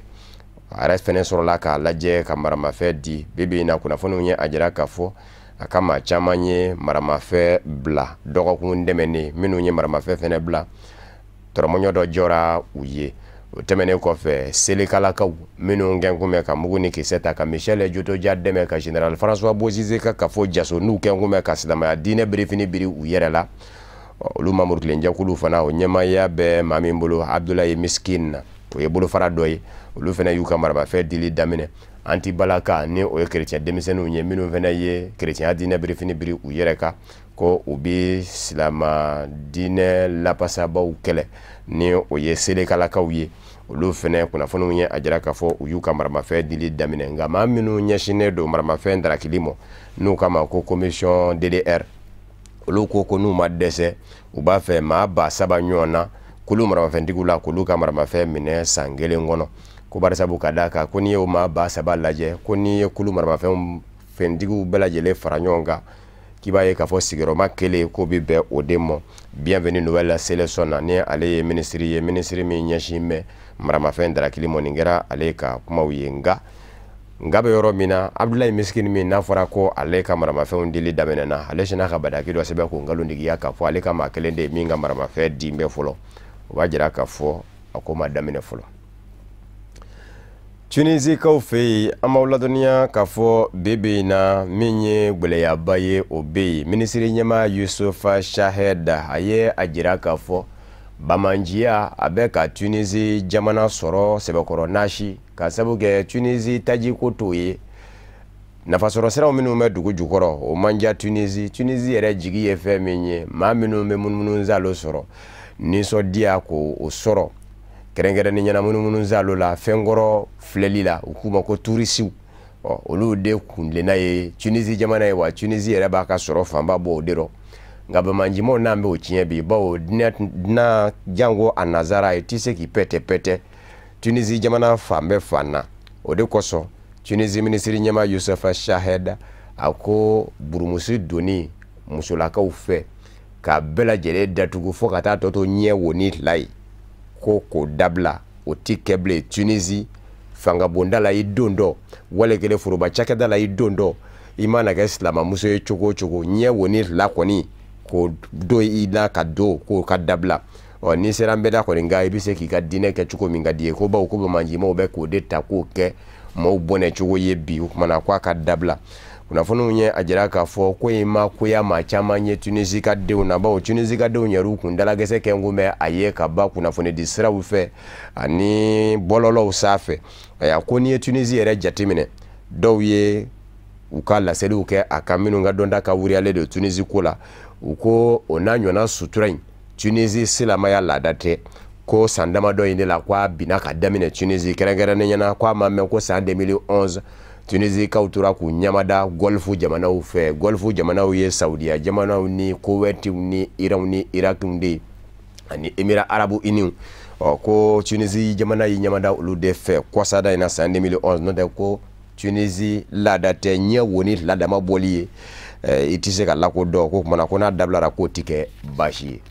a yɛrɛ fɛnɛ sɔrɔla k'a lajɛ ka maramafɛn di bibi in na kunnafoniw ye a jira k'a fɔ a ka maa caman ye maramafɛn bila dɔgɔkun dɛmɛnen minnu ye maramafɛn fɛnɛ bila tɔrɔmɔɲɔ dɔ jɔra u ye o tɛmɛnen kɔfɛ selikalakaw minnu gɛn kun bɛ ka mugu ni kisɛ ta ka Michel Jotoja dɛmɛ ka Général François Bozizé ka kafo jaso n'u gɛn kun bɛ ka silamɛya diinɛ birifini biri u yɛrɛ la olu mamurulen jɛkulu fana o ɲɛmaaya bɛ maa min bolo Abdoulaye Miskin o ye bolofara dɔ ye olu fana y'u ka maramafɛn dili daminɛ antibalaka ni o ye chrétien denmisɛnninw ye minnu fana ye chrétien diinɛ birifini biri u yɛrɛ kan ko u bɛ silama diinɛ lapasabaw kɛlɛ ni o ye selekalakaw ye olu fana kunnafoniw ye a jira k'a fɔ u y'u ka maramafɛn dili daminɛ nka maa minnu ɲɛsinnen don maramafɛn darakili ma n'u kama ko commission DDR olu ko n'u ma dɛsɛ u b'a fɛ maa 3,000 ɲɔgɔn na kulu maramafɛntigiw la k'olu ka maramafɛn minɛ san 1 kɔnɔ ko barisabu ka d'a kan ko n'i ye o maa 3,000 lajɛ ko n'i ye kulu maramafɛntigiw bɛɛ lajɛlen fara ɲɔgɔn kan k'i b'a ye k'a fɔ sigiyɔrɔma 1 ko bɛ bɛn o de ma bienvenue nouvelle sélection na ni ale ye ministre min ɲɛsin bɛ maramafɛn darakili ma nin kɛra ale ka kumaw ye nka bɛ yɔrɔ min na Abdulayi Miskini min n'a fɔra ko ale ka maramafɛnw dili daminɛna ale sinna ka badaki dɔ sɛbɛn ko nkalontigiya k'a fɔ ale ka maa kelen de ye min ka maramafɛn di bɛ fɔlɔ o b'a jira k'a fɔ a ko ma daminɛ fɔlɔ. Tunisikaw fɛ yen an b'aw ladɔnniya k'a fɔ bi bi in na min ye gwɛlɛyaba ye o bɛ yen minisiri ɲɛmaa Yusufa Shaheda a ye a jira k'a fɔ bamanjiya a bɛ ka Tunisi jamana sɔrɔ sɛbɛkɔrɔ nasi ka sabu kɛ Tunisi taji ko t'o ye nafasɔrɔ siraw minnu bɛ dugu jukɔrɔ o man diya Tunisi yɛrɛ jigi ye fɛn min ye maa minnu bɛ munumunu nzalo sɔrɔ nisɔndiya k'o sɔrɔ kɛrɛnkɛrɛnnen ɲɛna munumunu nzalo la fɛnkɔrɔ filɛli la u k'u ma ko turisiw olu de kunlenna ye Tunisi jamana ye wa Tunisi yɛrɛ b'a ka sɔrɔ fanba bɔ o de rɔ nka bamanjimaw n'an bɛ o tiɲɛ bi bawo na jango a nazara i tɛ se k'i pɛtɛ Tunisi jamana fan bɛɛ fan na o de kosɔn Tunisi minisiri ɲɛmaa Yusufa Shaheda a ko burumusi donni musolakaw fɛ ka bɛɛ lajɛlen datugu fo ka taa tɔ to ɲɛ wo ni tila ye ko k'o dabila o ti kɛ bilen Tunisi fangabonda la i don dɔ walekele foroba cakɛda la i don dɔ i mana kɛ silamamuso ye cogo o cogo ɲɛ wo ni tila kɔni k'o do i la ka do k'o ka dabila ni sera an bɛɛ da kɔni nka i bɛ se k'i ka diinɛ kɛ cogo min ka di ye ko bawo ko bamanjimaw bɛ k'o de ta k'o kɛ maaw bɔnɛ cogo ye bi o kumana k'a ka dabila kunnafoniw ye a jira k'a fɔ ko in ma koya maa caman ye Tunisi ka denw na bawo Tunisi ka denw yɛrɛ kun dalagɛsɛ kɛ n ko mɛ a ye ka ba kunnafoni di siraw fɛ ani bɔlɔlɔw sanfɛ a ko n'i ye Tunisi yɛrɛ jateminɛ dɔw ye u ka laseliw kɛ a kan minnu ka dɔnta ka wuriyalen don Tunisi ko la u ko o n'a ɲɔgɔnna sutura in Tunisi silamaya laada tɛ ko san damadɔ in de la ko a binna ka daminɛ Tunisi kɛrɛnkɛrɛnnen ɲɛna ko a ma mɛn ko san 2011 Tunisikaw tora k'u ɲamada Golfu jamanaw fɛ Golfu jamanaw ye Saudiya jamanaw ni Kuwaitiw ni Iranw ni Irakiw de ani Émirats Arabes Unis ko Tunisi jamana yi ɲamada olu de fɛ kɔsada in na san 2011 n'o tɛ ko Tunisi laada tɛ ɲɛ wo ni laadama bɔli ye i tɛ se ka lakodɔn ko kumana ko n'a dabilara k'o ti kɛ baasi ye.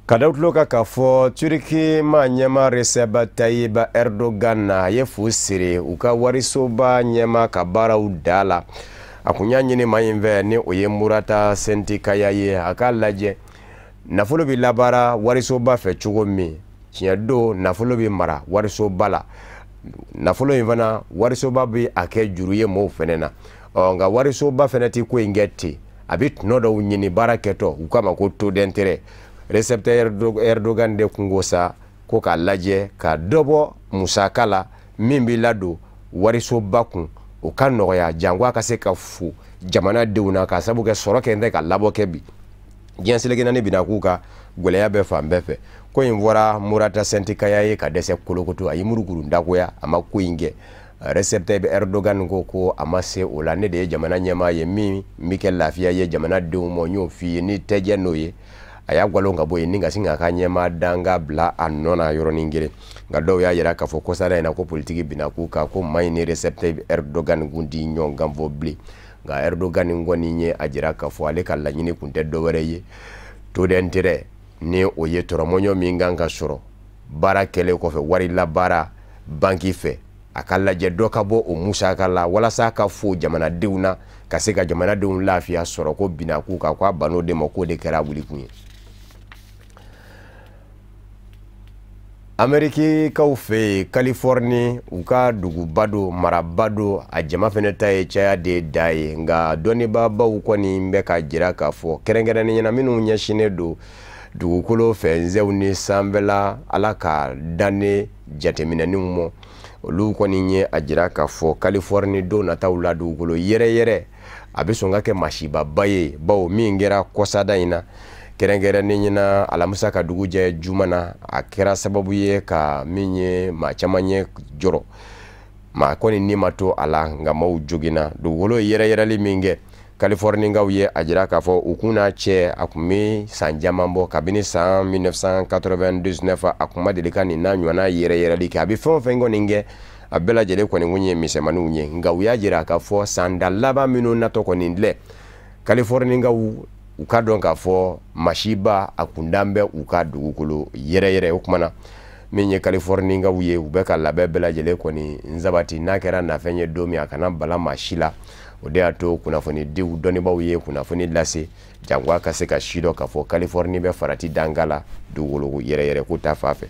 Ka da tulo kan k'a fɔ Turiki maa ɲɛma Recep Tayyip Erdogan na a ye fu siri u ka warisoba ɲɛma ka baaraw da la a kun y'a ɲini maa in fɛ ni o ye Murata Sentikaya ye a k'a lajɛ nafolo bɛ labaara warisoba fɛ cogo min tiɲɛ don nafolo bɛ mara warisoba la nafolo in fana warisoba bɛ a kɛ juru ye mɔɔw fɛnɛ na nka warisoba fɛnɛ tɛ ko in kɛ ten a bɛ tɔnɔ dɔw ɲini baara kɛtɔ u k'a ma ko taux d'intérêt Recep Erdogan de kungo sa ko k'a lajɛ ka dɔbɔ musaka la min bɛ ladon warisoba kun o ka nɔgɔya jango a ka se ka fu jamanadenw na k'a sabu kɛ sɔrɔ kɛ n tɛ ka labɔ kɛ bi diɲɛ seleke naani bina k'u ka gwɛlɛya bɛɛ fan bɛɛ fɛ ko in fɔra Murata Sentikaya ye ka dɛsɛ kolokoto a ye murukuru dagoya a ma ko in kɛ Recep Tayyip Erdogan ko a ma se o la ne de ye jamana ɲɛmaa ye min bɛ kɛ lafiya ye jamanadenw ma n y'o f'i ye ni tɛjɛ n'o ye a y'a gwalon ka bɔ yen ni ka sin k'a ka ɲɛmaa danga bila a nɔ na yɔrɔnin kelen nka dɔw y'a jira k'a fɔ kɔsada in na ko politiki bina k'u kan ko maa in ni Recep Tayyip Erdogan kun ti ɲɔgɔn kan fɔ bilen nka Erdogan kɔni ye a jira k'a fɔ ale ka laɲini kun tɛ dɔwɛrɛ ye taux d'intérêt ni o ye tɔrɔmɔɲɔ min kan ka sɔrɔ baara kɛlen kɔfɛ wari la baara banki fɛ a ka lajɛ dɔ ka bɔ o musaka la walasa ka fo jamanadenw na ka se ka jamanadenw lafiya sɔrɔ ko bina k'u kan ko a ban'o de ma k'o de kɛra wulikun ye. Amerikikaw fɛ yen Californie u ka duguba do maraba do a jama fɛnɛ ta ye caya de da ye nka dɔnnibaabaw kɔni bɛ ka jira k'a fɔ kɛrɛnkɛrɛnnen ɲɛna minnu ɲɛsinnen do dugukolo fɛnzɛw ni sanfɛla ala ka danne jateminɛniw mɔ olu kɔni ye a jira k'a fɔ Californie don nataw la dugukolo yɛrɛ a bɛ sɔn ka kɛ masibaba ye bawo min kɛra kɔsada in na kɛrɛnkɛrɛnnen ɲɛna alamisa ka dugu jɛ juma na a kɛra sababu ye ka min ye maa caman ɲɛ jɔrɔ maa kɔni ni ma to a la nka maaw joginna dugukolo yɛrɛyɛrɛli min kɛ Californienkaw ye a jira k'a fɔ u kun n'a cɛ a kun bɛ san caman bɔ kabini san 1999 a kun ma deli ka nin n'a ɲɔgɔnna yɛrɛyɛrɛli kɛ a bɛ fɛn o fɛn kɔni kɛ a bɛɛ lajɛlen kɔni kun ye misɛnmaninw ye nka u y'a jira k'a fɔ san da laban minnu natɔ kɔni filɛ Californienkaw u ka dɔn k'a fɔ masiba a kundan bɛ u ka dugukolo yɛrɛ o kumana min ye Californienkaw ye u bɛ ka labɛn bɛɛ lajɛlen kɔni nsabati n'a kɛra nafɛn ye don min a kana bala maa si la o de y'a to kunnafonidiw dɔnnibaaw ye kunnafoni lase jango a ka se ka si dɔn k'a fɔ Californie bɛ farati danga la dugukolo yɛrɛ ko ta fan fɛ.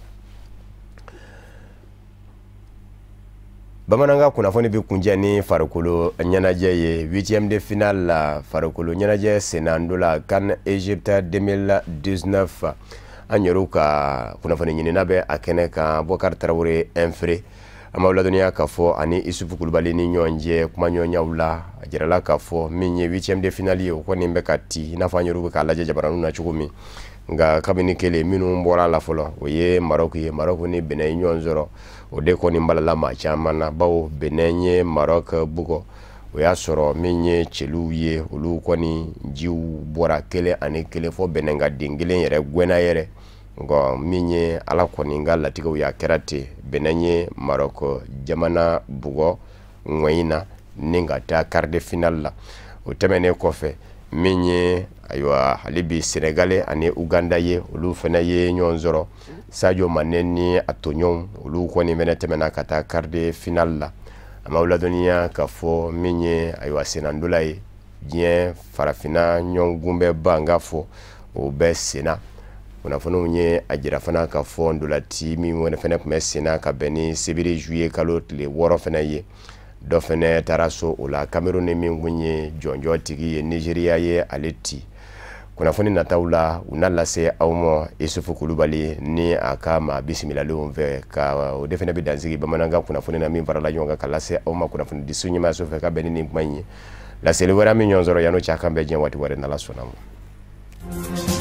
Bamanankan kunnafoni bɛ kunjɛ ni farikolo ɲɛnajɛ ye 8e de finale la farikolo ɲɛnajɛ senando la CAN Egypte 2019 an yɛrɛw ka kunnafoni ɲinina bɛ a kɛnɛ kan Bokar Tarawele infré an b'aw ladɔnniya k'a fɔ ani Isufu Kulubali ni ɲɔgɔn cɛ kuma ɲɔgɔnyaw la a jirala k'a fɔ min ye 8e de finale ye o kɔni bɛ ka ti i n'a fɔ an yɛrɛw bɛ k'a lajɛ jabaraniw na cogo min nka kabini kelen minnu bɔra la fɔlɔ o ye Maroc ye Maroc ni Benin ɲɔgɔn sɔrɔ o de kɔni balala maa caman na bawo Benin ye Maroc bugɔ o y'a sɔrɔ min ye cɛluw ye olu kɔni jiw bɔra kelen ani kelen fɔ Benin ka den kelen yɛrɛ gɛnna yɛrɛ nka min ye ala kɔni ka latigɛw y'a kɛra ten Benin ye Maroc jamana bugɔ ŋɔyin na ni ka taa quart de finale la o tɛmɛnen kɔfɛ min ye ayiwa hali bi Senegal ani Uganda ye olu fana ye ɲɔgɔn sɔrɔ Sadio Mané ni a tɔɲɔgɔnw olu kɔni fana tɛmɛna ka taa quart de finale la an b'aw ladɔnniya k'a fɔ min ye ayiwa senandola ye diɲɛ farafina ɲɔgɔn bɛ ban ka fɔ o bɛ senna kunnafoniw ye a jira fana k'a fɔ ndolati min fana tun bɛ senna ka bɛn ni sibiri juillet kalo tile 6 fana ye dɔ fana taara so o la Cameroun ni min kun ye jɔnjɔ tigi ye Nigeria ye ale ti kunnafoni nataw la u na lase aw ma Isufu Kulubali ni a ka maa bisimilalenw fɛ ka o de fana bɛ dansigi bamanankan kunnafoni na min farala ɲɔgɔn kan ka lase aw ma kunnafoni disu ɲɛmaayaso fɛ ka bɛn ni nin kuma in ye laseli wɛrɛ min ɲɔgɔn sɔrɔ yan'o cɛ a kan bɛɛ diɲɛ waati wɛrɛ n'Ala sɔnna ma.